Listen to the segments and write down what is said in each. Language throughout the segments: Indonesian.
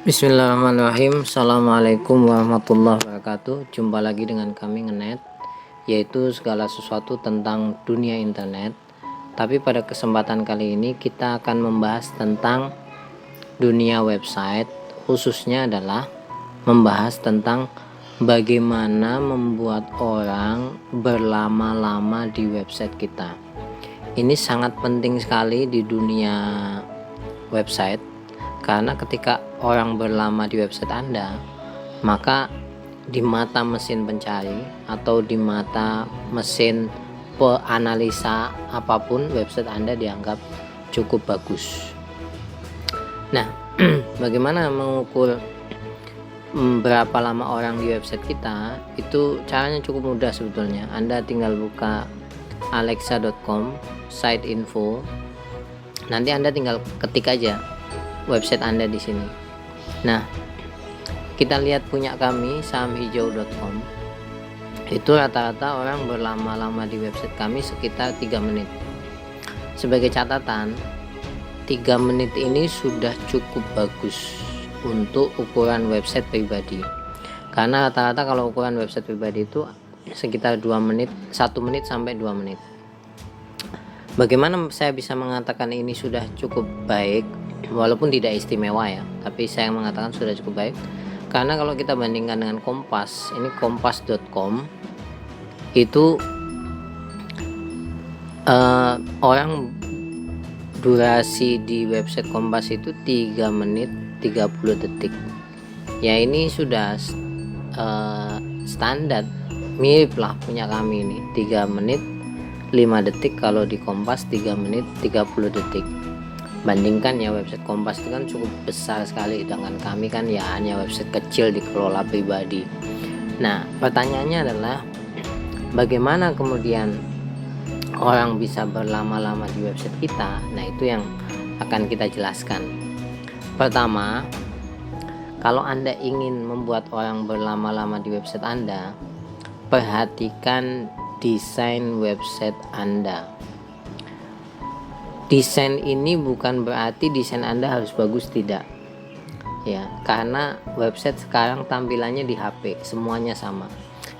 Bismillahirrahmanirrahim. Assalamualaikum warahmatullahi wabarakatuh. Jumpa lagi dengan kami Ngenet, yaitu segala sesuatu tentang dunia internet. Tapi pada kesempatan kali ini kita akan membahas tentang dunia website, khususnya adalah membahas tentang bagaimana membuat orang berlama-lama di website kita. Ini sangat penting sekali di dunia website, karena ketika orang berlama di website Anda, maka di mata mesin pencari atau di mata mesin peanalisa apapun, website Anda dianggap cukup bagus. Nah, bagaimana mengukur berapa lama orang di website kita? Itu caranya cukup mudah sebetulnya. Anda tinggal buka alexa.com, site info. Nanti Anda tinggal ketik aja website Anda di sini. Nah, kita lihat punya kami sahamhijau.com. Itu rata-rata orang berlama-lama di website kami sekitar 3 menit. Sebagai catatan, 3 menit ini sudah cukup bagus untuk ukuran website pribadi. Karena rata-rata kalau ukuran website pribadi itu sekitar 2 menit, 1 menit sampai 2 menit. Bagaimana saya bisa mengatakan ini sudah cukup baik? Walaupun tidak istimewa ya, tapi saya mengatakan sudah cukup baik karena kalau kita bandingkan dengan Kompas, ini kompas.com itu orang durasi di website Kompas itu 3 menit 30 detik ya. Ini sudah standar, mirip lah punya kami ini 3 menit 5 detik. Kalau di Kompas 3 menit 30 detik. Bandingkan ya, website Kompas itu kan cukup besar sekali, sedangkan kami kan ya hanya website kecil dikelola pribadi. Nah, pertanyaannya adalah bagaimana kemudian orang bisa berlama-lama di website kita? Nah, itu yang akan kita jelaskan. Pertama, kalau Anda ingin membuat orang berlama-lama di website Anda, perhatikan desain website Anda. Desain ini bukan berarti desain Anda harus bagus, tidak ya, karena website sekarang tampilannya di HP semuanya sama.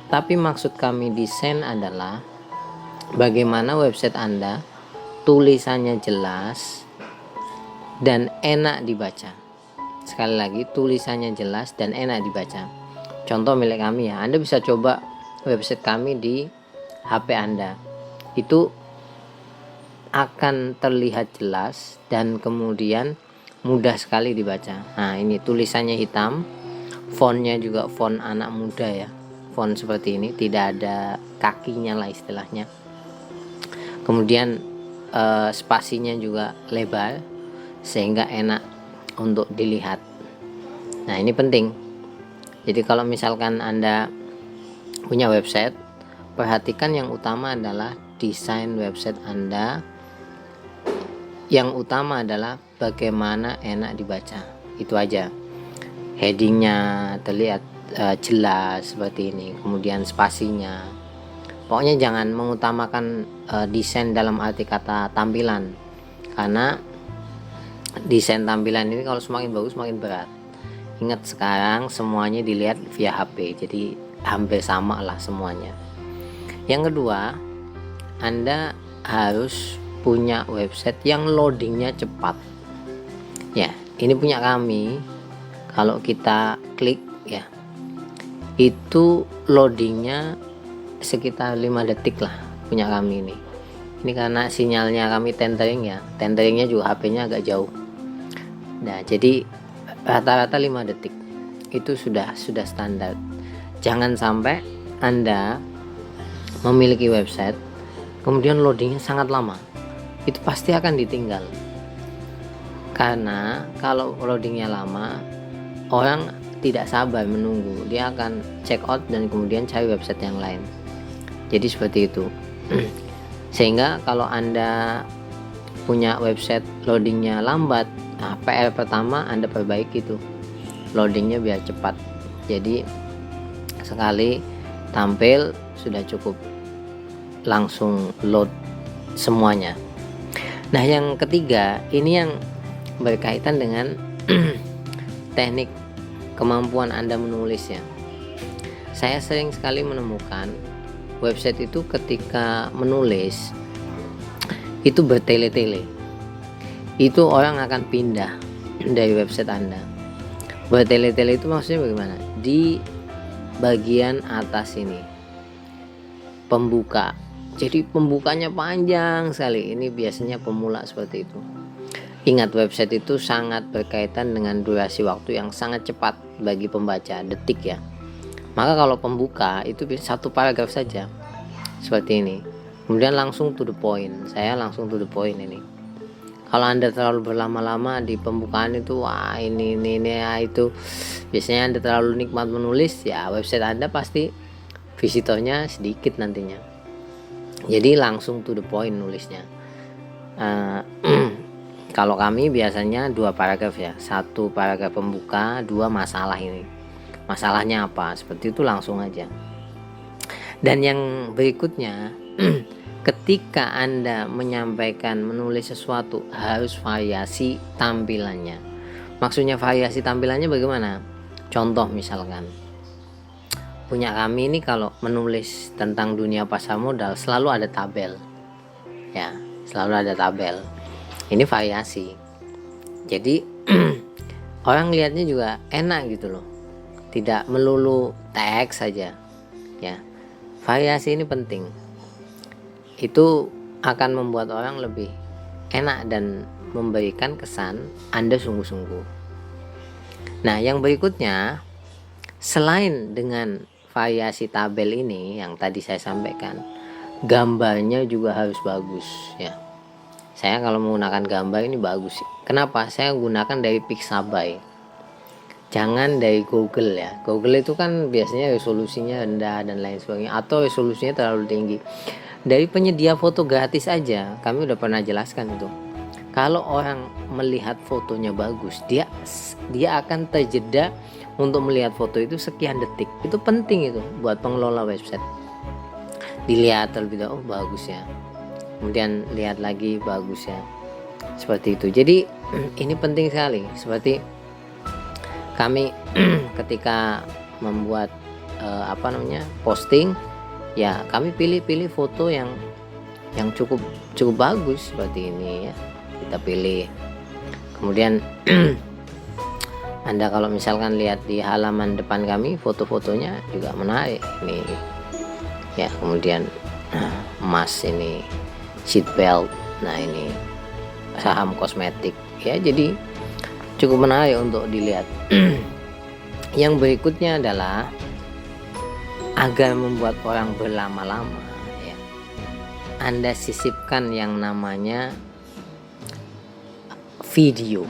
Tapi maksud kami desain adalah bagaimana website Anda tulisannya jelas dan enak dibaca. Sekali lagi, tulisannya jelas dan enak dibaca. Contoh milik kami ya, Anda bisa coba website kami di HP Anda. Itu akan terlihat jelas dan kemudian mudah sekali dibaca. Nah, ini tulisannya hitam, fontnya juga font anak muda ya, font seperti ini, tidak ada kakinya lah istilahnya. Kemudian spasinya juga lebar sehingga enak untuk dilihat. Nah, ini penting. Jadi kalau misalkan Anda punya website, perhatikan yang utama adalah desain website Anda. Yang utama adalah bagaimana enak dibaca. Itu aja. Headingnya terlihat jelas seperti ini. Kemudian spasinya. Pokoknya jangan mengutamakan desain dalam arti kata tampilan. Karena desain tampilan ini kalau semakin bagus semakin berat. Ingat, sekarang semuanya dilihat via HP. Jadi hampir sama lah semuanya. Yang kedua, Anda harus punya website yang loadingnya cepat ya. Ini punya kami, kalau kita klik ya, itu loadingnya sekitar 5 detik lah punya kami ini. Ini karena sinyalnya kami tethering ya, tetheringnya juga HP-nya agak jauh. Nah, jadi rata-rata 5 detik itu sudah standar. Jangan sampai Anda memiliki website kemudian loadingnya sangat lama, itu pasti akan ditinggal. Karena kalau loadingnya lama, orang tidak sabar menunggu, dia akan check out dan kemudian cari website yang lain. Jadi seperti itu. Sehingga kalau Anda punya website loadingnya lambat, nah PR pertama Anda perbaiki itu loadingnya biar cepat. Jadi sekali tampil sudah cukup langsung load semuanya. Nah, yang ketiga ini yang berkaitan dengan teknik kemampuan Anda menulisnya. Saya sering sekali menemukan website itu ketika menulis itu bertele-tele. Itu orang akan pindah dari website Anda. Bertele-tele itu maksudnya bagaimana? Di bagian atas ini pembuka, jadi pembukanya panjang sekali. Ini biasanya pemula seperti itu. Ingat, website itu sangat berkaitan dengan durasi waktu yang sangat cepat bagi pembaca, detik ya. Maka kalau pembuka itu bisa satu paragraf saja seperti ini, kemudian langsung to the point. Saya langsung to the point ini. Kalau Anda terlalu berlama-lama di pembukaan itu, wah ini ya, itu biasanya Anda terlalu nikmat menulis, ya website Anda pasti visitornya sedikit nantinya. Jadi langsung to the point nulisnya. Kalau kami biasanya 2 paragraf ya, 1 paragraf pembuka, 2 masalah ini. Masalahnya apa? Seperti itu langsung aja. Dan yang berikutnya, ketika Anda menyampaikan menulis sesuatu harus variasi tampilannya. Maksudnya variasi tampilannya bagaimana? Contoh misalkan, punya kami ini kalau menulis tentang dunia pasar modal selalu ada tabel. Ya, selalu ada tabel. Ini variasi. Jadi orang lihatnya juga enak gitu loh. Tidak melulu teks saja. Ya. Variasi ini penting. Itu akan membuat orang lebih enak dan memberikan kesan Anda sungguh-sungguh. Nah, yang berikutnya, selain dengan variasi tabel ini yang tadi saya sampaikan, gambarnya juga harus bagus ya. Saya kalau menggunakan gambar ini bagus. Kenapa? Saya gunakan dari Pixabay. Jangan dari Google ya. Google itu kan biasanya resolusinya rendah dan lain sebagainya, atau resolusinya terlalu tinggi. Dari penyedia foto gratis aja, kami udah pernah jelaskan itu. Kalau orang melihat fotonya bagus, dia akan terjeda untuk melihat foto itu sekian detik. Itu penting itu buat pengelola website. Dilihat terlebih dahulu, oh bagus ya. Kemudian lihat lagi, bagus ya. Seperti itu. Jadi ini penting sekali. Seperti kami ketika membuat posting, ya kami pilih foto yang cukup bagus seperti ini ya. Kita pilih. Kemudian Anda kalau misalkan lihat di halaman depan kami, foto-fotonya juga menarik nih. Ya, kemudian emas ini, seat belt, nah ini saham kosmetik ya, jadi cukup menarik untuk dilihat. Yang berikutnya adalah agar membuat orang berlama-lama ya, Anda sisipkan yang namanya video.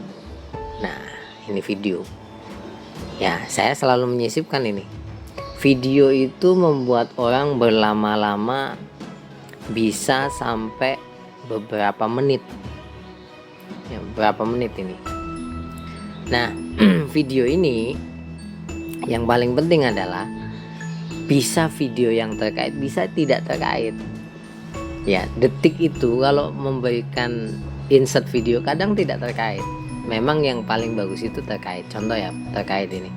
Nah, ini video ya, saya selalu menyisipkan ini. Video itu membuat orang berlama-lama, bisa sampai beberapa menit ya, berapa menit ini. Nah, video ini yang paling penting adalah bisa video yang terkait, bisa tidak terkait ya. Detik itu kalau memberikan insert video kadang tidak terkait. Memang yang paling bagus itu terkait. Contoh ya, terkait ini.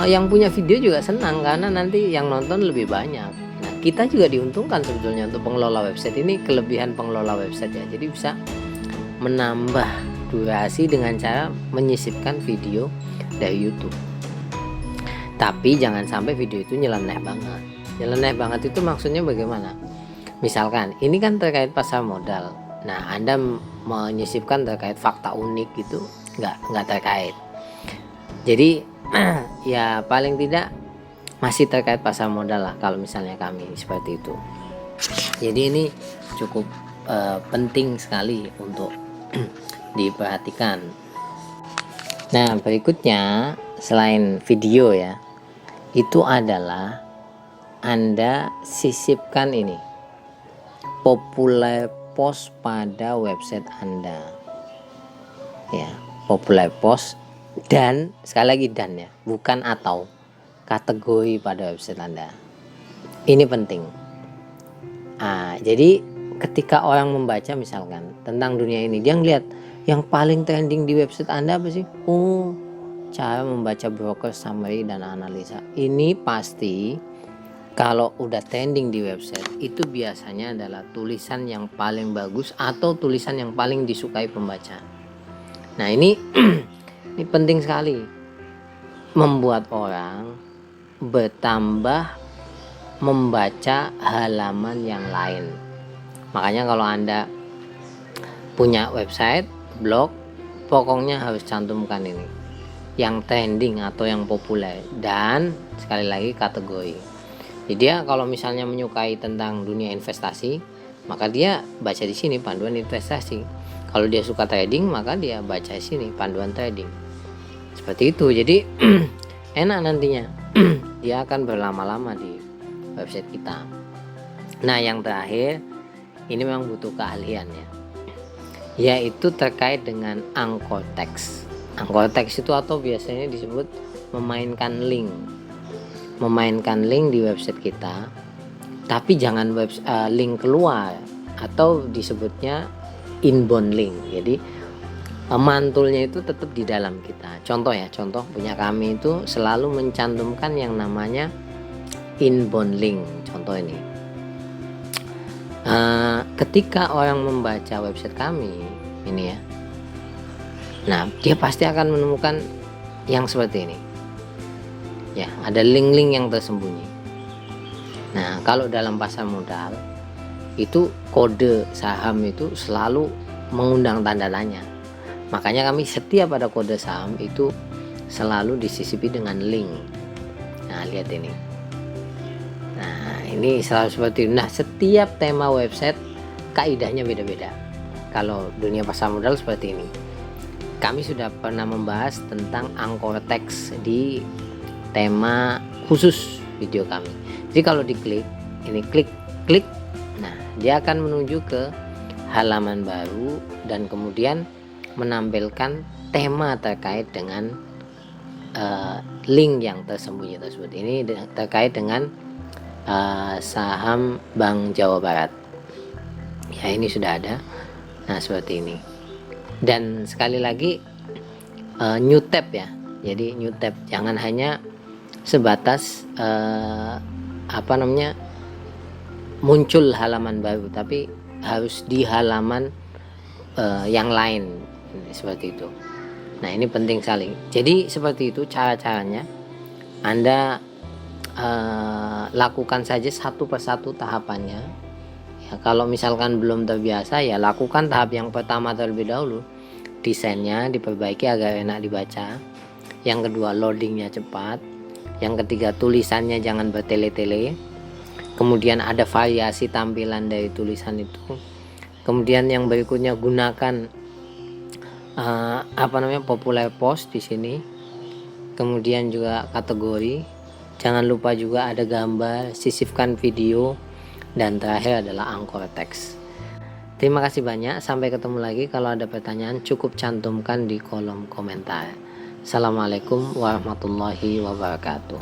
Yang punya video juga senang karena nanti yang nonton lebih banyak. Nah, kita juga diuntungkan sebetulnya untuk pengelola website ini. Kelebihan pengelola website ya, jadi bisa menambah durasi dengan cara menyisipkan video dari YouTube. Tapi jangan sampai video itu nyeleneh banget. Nyeleneh banget itu maksudnya bagaimana? Misalkan ini kan terkait pasar modal. Nah, Anda menyisipkan terkait fakta unik gitu, nggak terkait. Jadi ya paling tidak masih terkait pasar modal lah kalau misalnya kami seperti itu. Jadi ini cukup penting sekali untuk diperhatikan. Nah, berikutnya selain video ya, itu adalah Anda sisipkan ini populer post pada website Anda ya, populer post. Dan sekali lagi dan ya, bukan atau, kategori pada website Anda. Ini penting. Jadi ketika orang membaca misalkan tentang dunia ini, dia ngeliat yang paling trending di website Anda apa sih? Oh, cara membaca broker summary dan analisa. Ini pasti kalau udah trending di website itu biasanya adalah tulisan yang paling bagus atau tulisan yang paling disukai pembaca. Nah ini ini penting sekali, membuat orang bertambah membaca halaman yang lain. Makanya kalau Anda punya website, blog, pokoknya harus cantumkan ini yang trending atau yang populer, dan sekali lagi kategori. Jadi dia kalau misalnya menyukai tentang dunia investasi, maka dia baca di sini panduan investasi. Kalau dia suka trading, maka dia baca di sini panduan trading. Seperti itu. Jadi enak nantinya. Dia akan berlama-lama di website kita. Nah, yang terakhir ini memang butuh keahlian ya, yaitu terkait dengan anchor text. Anchor text itu atau biasanya disebut memainkan link di website kita, tapi jangan link keluar atau disebutnya inbound link. Jadi mantulnya itu tetap di dalam kita. Contoh punya kami itu selalu mencantumkan yang namanya inbound link. Contoh ini, ketika orang membaca website kami ini ya, nah dia pasti akan menemukan yang seperti ini ya, ada link-link yang tersembunyi. Nah kalau dalam pasar modal itu kode saham itu selalu mengundang tanda tanya, makanya kami setiap ada kode saham itu selalu disisipi dengan link. Nah lihat ini, nah ini selalu seperti itu. Nah setiap tema website kaidahnya beda-beda. Kalau dunia pasar modal seperti ini. Kami sudah pernah membahas tentang anchor text di tema khusus video kami. Jadi kalau diklik ini, klik, nah dia akan menuju ke halaman baru dan kemudian menampilkan tema terkait dengan link yang tersembunyi tersebut. Ini terkait dengan saham Bank Jawa Barat. Ya ini sudah ada. Nah seperti ini. Dan sekali lagi new tab ya. Jadi new tab, jangan hanya sebatas muncul halaman baru, tapi harus di halaman yang lain seperti itu. Nah ini penting sekali. Jadi seperti itu cara-caranya. Anda lakukan saja satu persatu tahapannya. Ya, kalau misalkan belum terbiasa ya lakukan tahap yang pertama terlebih dahulu. Desainnya diperbaiki agar enak dibaca. Yang kedua loadingnya cepat. Yang ketiga tulisannya jangan bertele-tele. Kemudian ada variasi tampilan dari tulisan itu. Kemudian yang berikutnya gunakan popular post di sini. Kemudian juga kategori. Jangan lupa juga ada gambar, sisipkan video. Dan terakhir adalah anchor text. Terima kasih banyak. Sampai ketemu lagi. Kalau ada pertanyaan cukup cantumkan di kolom komentar. Assalamualaikum warahmatullahi wabarakatuh.